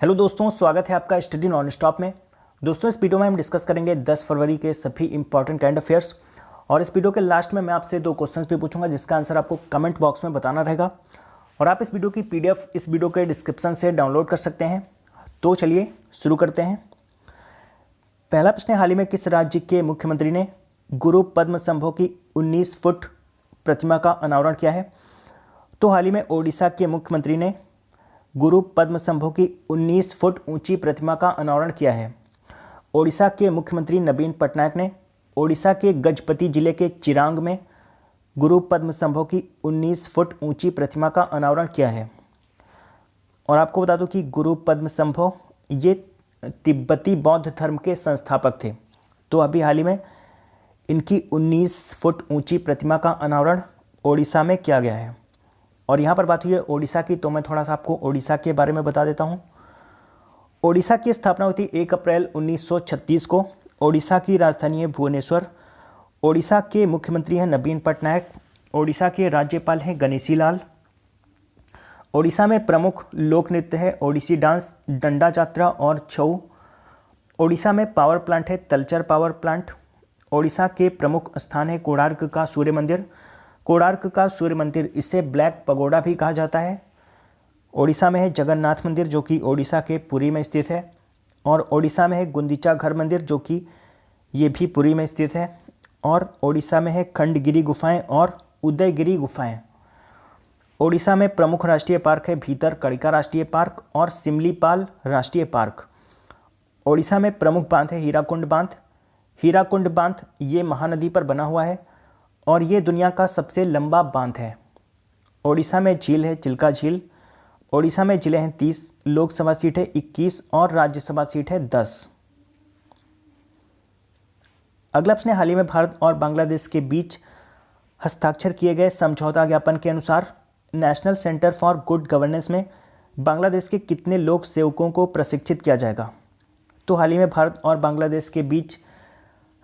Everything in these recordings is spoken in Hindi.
हेलो दोस्तों, स्वागत है आपका स्टडी नॉन स्टॉप में। दोस्तों, इस वीडियो में हम डिस्कस करेंगे 10 फरवरी के सभी इंपॉर्टेंट करंट अफेयर्स। और इस वीडियो के लास्ट में मैं आपसे 2 क्वेश्चंस भी पूछूंगा जिसका आंसर आपको कमेंट बॉक्स में बताना रहेगा। और आप इस वीडियो की पीडीएफ इस वीडियो के डिस्क्रिप्शन से डाउनलोड कर सकते हैं। तो चलिए शुरू करते हैं। पहला प्रश्न है, हाल ही में किस राज्य के मुख्यमंत्री ने गुरु पद्मसंभव की 19 फुट प्रतिमा का अनावरण किया है? तो हाल ही में ओडिशा के मुख्यमंत्री ने गुरु पद्मसंभव की 19 फुट ऊंची प्रतिमा का अनावरण किया है। ओडिशा के मुख्यमंत्री नवीन पटनायक ने ओडिशा के गजपति जिले के चिरांग में गुरु पद्मसंभव की 19 फुट ऊंची प्रतिमा का अनावरण किया है। और आपको बता दूं कि गुरु पद्मसंभव ये तिब्बती बौद्ध धर्म के संस्थापक थे। तो अभी हाल ही में इनकी 19 फुट ऊंची प्रतिमा का अनावरण ओडिशा में किया गया है। और यहाँ पर बात हुई है ओडिशा की, तो मैं थोड़ा सा आपको ओडिशा के बारे में बता देता हूँ। ओडिशा की स्थापना हुई थी 1 अप्रैल 1936 को। ओडिशा की राजधानी है भुवनेश्वर। ओडिशा के मुख्यमंत्री हैं नवीन पटनायक। ओडिशा के राज्यपाल हैं गणेशी लाल। ओडिशा में प्रमुख लोक नृत्य है ओडिसी डांस, डंडा यात्रा और छऊ। ओडिशा में पावर प्लांट है तलचर पावर प्लांट। ओडिशा के प्रमुख स्थान है कोणार्क का सूर्य मंदिर। कोणार्क का सूर्य मंदिर, इसे ब्लैक पगोडा भी कहा जाता है। ओडिशा में है जगन्नाथ मंदिर जो कि ओडिशा के पुरी में स्थित है। और ओडिशा में है गुंदिचा घर मंदिर जो कि ये भी पुरी में स्थित है। और ओडिशा में है खंडगिरी गुफाएं और उदयगिरी गुफाएं। ओडिशा में प्रमुख राष्ट्रीय पार्क है भीतरकनिका राष्ट्रीय पार्क और सिमलीपाल राष्ट्रीय पार्क। ओडिशा में प्रमुख बांध है हीराकुंड बांध। हीराकुंड बांध ये महानदी पर बना हुआ है और ये दुनिया का सबसे लंबा बांध है। ओडिशा में झील है चिल्का झील। ओडिशा में जिले हैं 30, लोकसभा सीट है 21 और राज्यसभा सीट है 10। अगला प्रश्न है, हाल ही में भारत और बांग्लादेश के बीच हस्ताक्षर किए गए समझौता ज्ञापन के अनुसार national centre for good governance में बांग्लादेश के कितने लोक सेवकों को प्रशिक्षित किया जाएगा? तो हाल ही में भारत और बांग्लादेश के बीच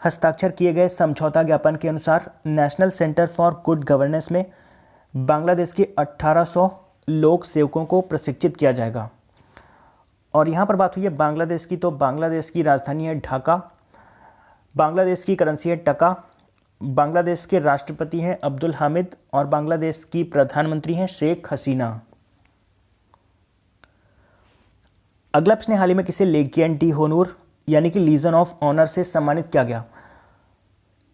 हस्ताक्षर किए गए समझौता ज्ञापन के अनुसार national centre for good governance में बांग्लादेश के 1800 लोक सेवकों को प्रशिक्षित किया जाएगा। और यहाँ पर बात हुई है बांग्लादेश की, तो बांग्लादेश की राजधानी है ढाका। बांग्लादेश की करेंसी है टका। बांग्लादेश के राष्ट्रपति हैं अब्दुल हामिद और बांग्लादेश की प्रधानमंत्री हैं शेख हसीना। अगला प्रश्न, हाल ही में किसे लेगियन डी होनूर यानी कि लीजन ऑफ ऑनर से सम्मानित किया गया?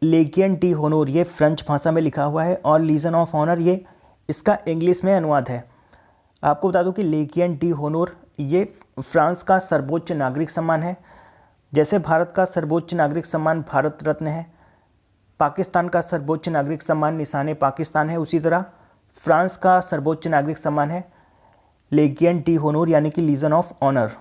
लेगियन डी होनूर ये फ्रेंच भाषा में लिखा हुआ है और लीजन ऑफ ऑनर ये इसका इंग्लिश में अनुवाद है। आपको बता दूं कि लेगियन डी होनूर ये फ्रांस का सर्वोच्च नागरिक सम्मान है। जैसे भारत का सर्वोच्च नागरिक सम्मान भारत रत्न है, पाकिस्तान का सर्वोच्च नागरिक सम्मान निशान पाकिस्तान है, उसी तरह फ्रांस का सर्वोच्च नागरिक सम्मान है लेगियन डी होनूर यानी कि लीजन ऑफ ऑनर।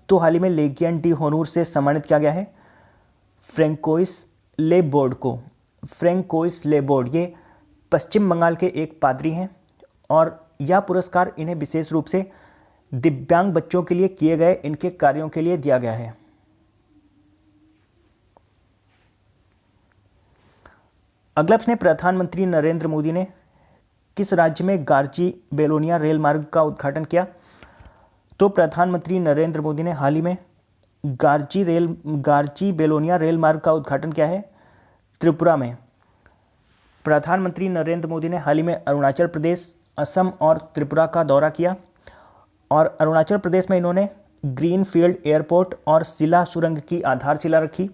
तो हाल ही में लेगियन डी होनूर से सम्मानित किया गया है फ्रेंकोइस लेबोर्ड को। फ्रेंकोइस लेबोर्ड ये पश्चिम बंगाल के एक पादरी हैं और यह पुरस्कार इन्हें विशेष रूप से दिव्यांग बच्चों के लिए किए गए इनके कार्यों के लिए दिया गया है। अगला प्रश्न, प्रधानमंत्री नरेंद्र मोदी ने किस राज्य में गार्जी बेलोनिया रेल मार्ग का उद्घाटन किया? तो प्रधानमंत्री नरेंद्र मोदी ने हाल ही में गार्जी बेलोनिया रेल मार्ग का उद्घाटन किया है त्रिपुरा में। प्रधानमंत्री नरेंद्र मोदी ने हाल ही में अरुणाचल प्रदेश, असम और त्रिपुरा का दौरा किया। और अरुणाचल प्रदेश में इन्होंने ग्रीनफील्ड एयरपोर्ट और शिला सुरंग की आधारशिला रखी।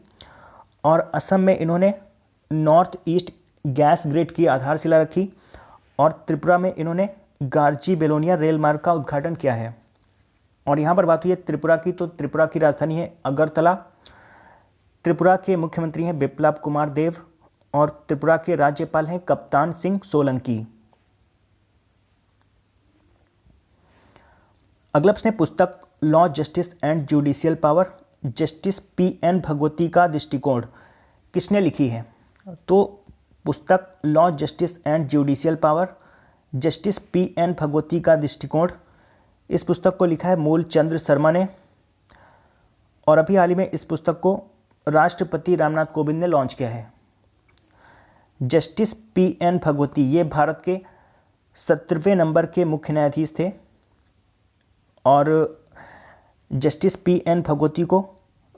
और असम में इन्होंने नॉर्थ ईस्ट गैस ग्रिड की आधारशिला रखी। और त्रिपुरा में इन्होंने गार्जी बेलोनिया रेल मार्ग का उद्घाटन किया है। और यहाँ पर बात हुई है त्रिपुरा की, तो त्रिपुरा की राजधानी है अगरतला। त्रिपुरा के मुख्यमंत्री हैं बिप्लब कुमार देव और त्रिपुरा के राज्यपाल हैं कप्तान सिंह सोलंकी। अगला प्रश्न, पुस्तक law justice and judicial power justice PN. Bhagwati का दृष्टिकोण किसने लिखी है? तो पुस्तक law justice and judicial power justice PN. Bhagwati का दृष्टिकोण, इस पुस्तक को लिखा है मूलचंद्र शर्मा ने। और अभी हाल ही में इस पुस्तक को राष्ट्रपति रामनाथ कोविंद ने लॉन्च किया है। Justice PN. भगवती ये भारत के 17वें नंबर के मुख्य न्यायाधीश थे और जस्टिस पी.एन. भगवती को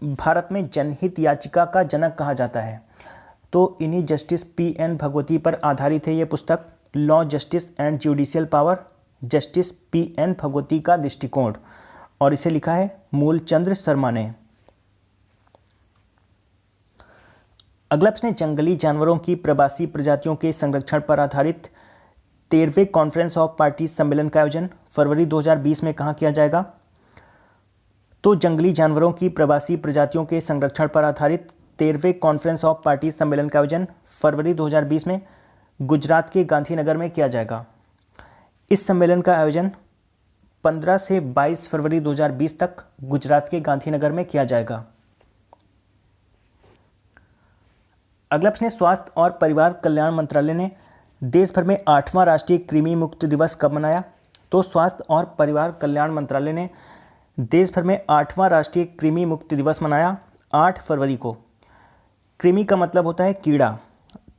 भारत में जनहित याचिका का जनक कहा जाता है। तो इन्हीं जस्टिस पी.एन. भगवती पर आधारित है ये पुस्तक, law, justice and judicial power, justice PN. Bhagwati का दृष्टिकोण, और इसे लिखा है मूलचंद्र शर्मा ने। अगला प्रश्न है, जंगली जानवरों की प्रवासी प्रजातियों के संरक्षण पर आधारित 13वें कॉन्फ्रेंस ऑफ पार्टीज सम्मेलन का आयोजन फरवरी 2020 में कहाँ किया जाएगा? तो जंगली जानवरों की प्रवासी प्रजातियों के संरक्षण पर आधारित 13वें कॉन्फ्रेंस ऑफ पार्टीज सम्मेलन का आयोजन फरवरी 2020 में गुजरात के गांधीनगर में किया जाएगा। इस सम्मेलन का आयोजन 15 से 22 फरवरी 2020 तक गुजरात के गांधीनगर में किया जाएगा। अगला प्रश्न है, स्वास्थ्य और परिवार कल्याण मंत्रालय ने देश भर में 8वां राष्ट्रीय कृमि मुक्त दिवस कब मनाया? तो स्वास्थ्य और परिवार कल्याण मंत्रालय ने देश भर में 8वां राष्ट्रीय कृमि मुक्त दिवस मनाया 8 फरवरी को। कृमि का मतलब होता है कीड़ा,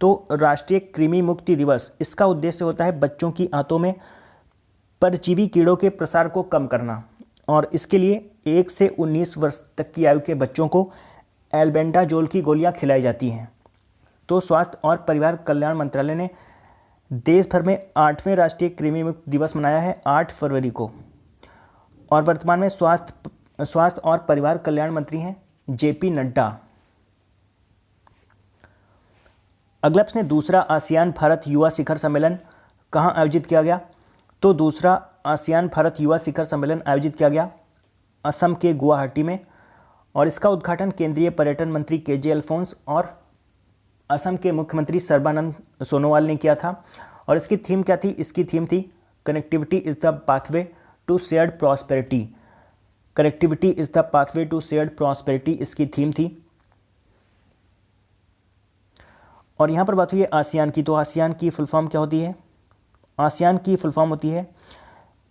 तो राष्ट्रीय कृमि मुक्ति दिवस, इसका उद्देश्य होता है बच्चों की आंतों में परजीवी कीड़ों के प्रसार को कम करना, और इसके लिए 1 से 19 वर्ष तक की आयु के बच्चों को एल्बेंडाजोल की गोलियां खिलाई जाती हैं। तो स्वास्थ्य और परिवार कल्याण मंत्रालय ने देश भर में 8वें राष्ट्रीय कृमि मुक्त दिवस मनाया है 8 फरवरी को, और वर्तमान में स्वास्थ्य और परिवार कल्याण मंत्री हैं जेपी नड्डा। अगला प्रश्न, दूसरा आसियान भारत युवा शिखर सम्मेलन कहाँ आयोजित किया गया? तो दूसरा आसियान भारत युवा शिखर सम्मेलन आयोजित किया गया असम के गुवाहाटी में, और इसका उद्घाटन केंद्रीय पर्यटन मंत्री के.जे. अल्फोंस और असम के मुख्यमंत्री सर्बानंद सोनोवाल ने किया था। और इसकी थीम क्या थी? इसकी थीम थी connectivity is the pathway to shared prosperity. Connectivity is the pathway to shared prosperity इसकी थीम थी। और यहाँ पर बात हुई है आसियान की, तो आसियान की फुल फॉर्म क्या होती है? आसियान की फुल फॉर्म होती है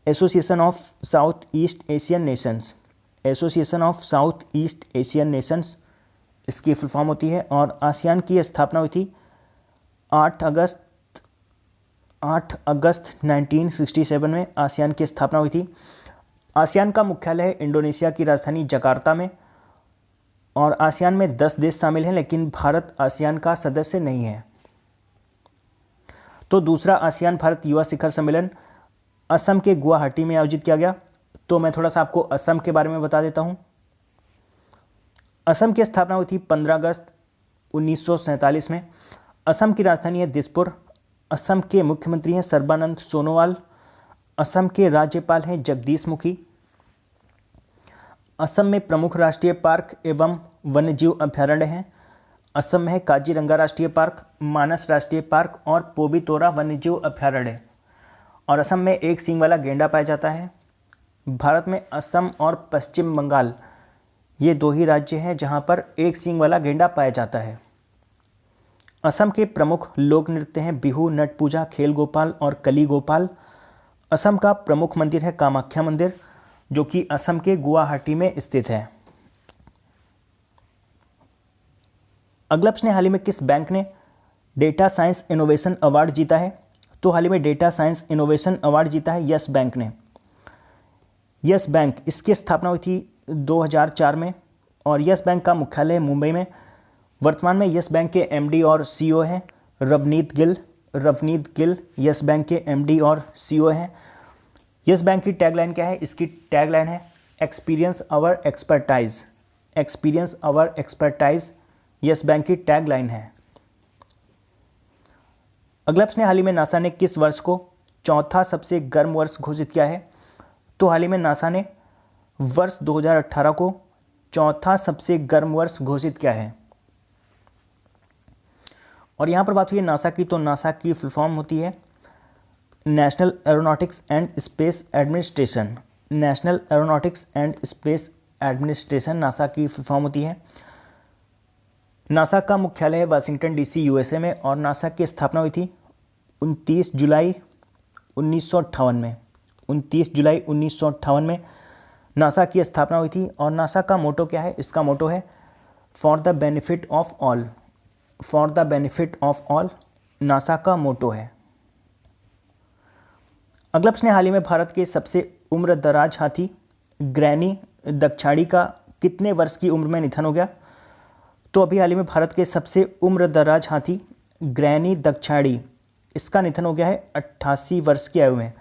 association of south east Asian Nations. Association of south east Asian Nations इसकी फुल फॉर्म होती है। और आसियान की स्थापना हुई थी 8 अगस्त 1967 में आसियान की स्थापना हुई थी। आसियान का मुख्यालय है इंडोनेशिया की राजधानी जकार्ता में, और आसियान में 10 देश शामिल हैं, लेकिन भारत आसियान का सदस्य नहीं है। तो दूसरा आसियान भारत युवा शिखर सम्मेलन असम के गुवाहाटी में आयोजित किया गया। तो मैं थोड़ा सा आपको असम के बारे में बता देता हूँ। असम की स्थापना हुई थी 15 अगस्त 1947 में। असम की राजधानी है दिसपुर। असम के मुख्यमंत्री हैं सर्बानंद सोनोवाल। असम के राज्यपाल हैं जगदीश मुखी। असम में प्रमुख राष्ट्रीय पार्क एवं वन्यजीव अभ्यारण्य हैं। असम में है काजीरंगा राष्ट्रीय पार्क, मानस राष्ट्रीय पार्क और पोबितोरा वन्यजीव अभ्यारण्य। और असम में एक सींग वाला गेंडा पाया जाता है। भारत में असम और पश्चिम बंगाल ये 2 ही राज्य हैं जहां पर एक सींग वाला गेंडा पाया जाता है। असम के प्रमुख लोक नृत्य हैं बिहू, नट पूजा, खेल गोपाल और कली गोपाल। असम का प्रमुख मंदिर है कामाख्या मंदिर, जो कि असम के गुवाहाटी में स्थित है। अगला प्रश्न, हाल ही में किस बैंक ने डेटा साइंस इनोवेशन अवार्ड जीता है? तो हाल ही में डेटा साइंस इनोवेशन अवार्ड जीता है यस बैंक ने। यस बैंक, इसकी स्थापना हुई थी 2004 में, और यस बैंक का मुख्यालय है मुंबई में। वर्तमान में यस बैंक के एमडी और सीईओ हैं रवनीत गिल। रवनीत गिल यस बैंक के एमडी और सीईओ हैं। यस बैंक की टैगलाइन क्या है? इसकी टैगलाइन है experience our expertise. Experience our expertise Yes Bank की टैगलाइन है। अगला प्रश्न, हाल ही में नासा ने किस वर्ष को चौथा सबसे गर्म वर्ष घोषित किया है? तो हाल ही में नासा ने वर्ष 2018 को चौथा सबसे गर्म वर्ष घोषित किया है। और यहाँ पर बात हुई है नासा की, तो नासा की फुल फॉर्म होती है national aeronautics and space administration. National aeronautics and space administration NASA की फुल फॉर्म होती है। नासा का मुख्यालय है वाशिंगटन डीसी यूएसए में, और नासा की स्थापना हुई थी 29 जुलाई 1958 में। 29 जुलाई 1958 में नासा की स्थापना हुई थी। और नासा का मोटो क्या है? इसका मोटो है for the benefit of all. For the benefit of all NASA का मोटो है। अगला प्रश्न, हाल ही में भारत के सबसे उम्र दराज हाथी ग्रैनी दक्षाणी का कितने वर्ष की उम्र में निधन हो गया? तो अभी हाल ही में भारत के सबसे उम्रदराज हाथी ग्रैनी दक्षाणी, इसका निधन हो गया है 88 वर्ष की आयु में।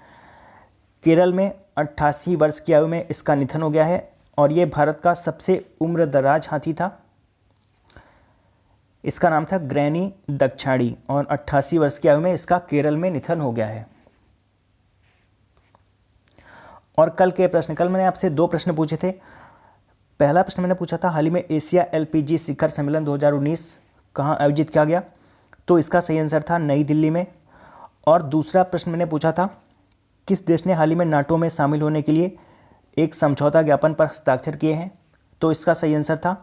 केरल में 88 वर्ष की आयु में इसका निधन हो गया है और ये भारत का सबसे उम्रदराज हाथी था। इसका नाम था ग्रैनी दक्षाणी और 88 वर्ष की आयु में इसका केरल में निधन हो गया है। और कल मैंने आपसे 2 प्रश्न पूछे थे। पहला प्रश्न मैंने पूछा था हाल ही में एशिया एलपीजी शिखर सम्मेलन 2019 कहाँ आयोजित किया गया? तो इसका सही आंसर था नई दिल्ली में। और दूसरा प्रश्न मैंने पूछा था किस देश ने हाल ही में नाटो में शामिल होने के लिए एक समझौता ज्ञापन पर हस्ताक्षर किए हैं? तो इसका सही आंसर था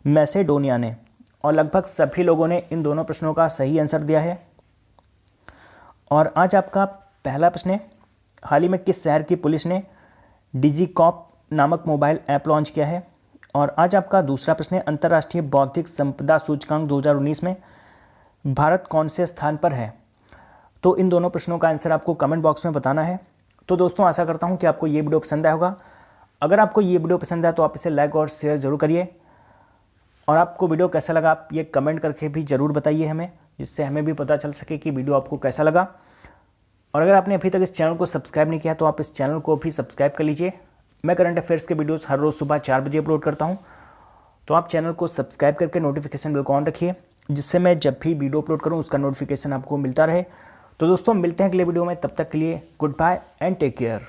मैसेडोनिया ने। और लगभग सभी लोगों ने इन दोनों प्रश्नों का सही आंसर दिया है। और आज आपका पहला प्रश्न है हाल ही में किस शहर की पुलिस ने डिजिकॉप नामक मोबाइल ऐप लॉन्च किया है? और आज आपका दूसरा प्रश्न है अंतर्राष्ट्रीय बौद्धिक संपदा सूचकांक 2019 में भारत कौन से स्थान पर है? तो इन दोनों प्रश्नों का आंसर आपको कमेंट बॉक्स में बताना है। तो दोस्तों आशा करता हूं कि आपको ये वीडियो पसंद आया होगा। अगर आपको ये वीडियो पसंद आया तो आप इसे लाइक और शेयर जरूर करिए। और आपको वीडियो कैसा लगा आप ये कमेंट करके भी ज़रूर बताइए हमें, जिससे हमें भी पता चल सके कि वीडियो आपको कैसा लगा। और अगर आपने अभी तक इस चैनल को सब्सक्राइब नहीं किया तो आप इस चैनल को भी सब्सक्राइब कर लीजिए। मैं करंट अफेयर्स के वीडियोस हर रोज़ सुबह 4 बजे अपलोड करता हूं, तो आप चैनल को सब्सक्राइब करके नोटिफिकेशन बेल को ऑन रखिए, जिससे मैं जब भी वीडियो अपलोड करूं उसका नोटिफिकेशन आपको मिलता रहे। तो दोस्तों मिलते हैं अगले वीडियो में, तब तक के लिए goodbye and take care.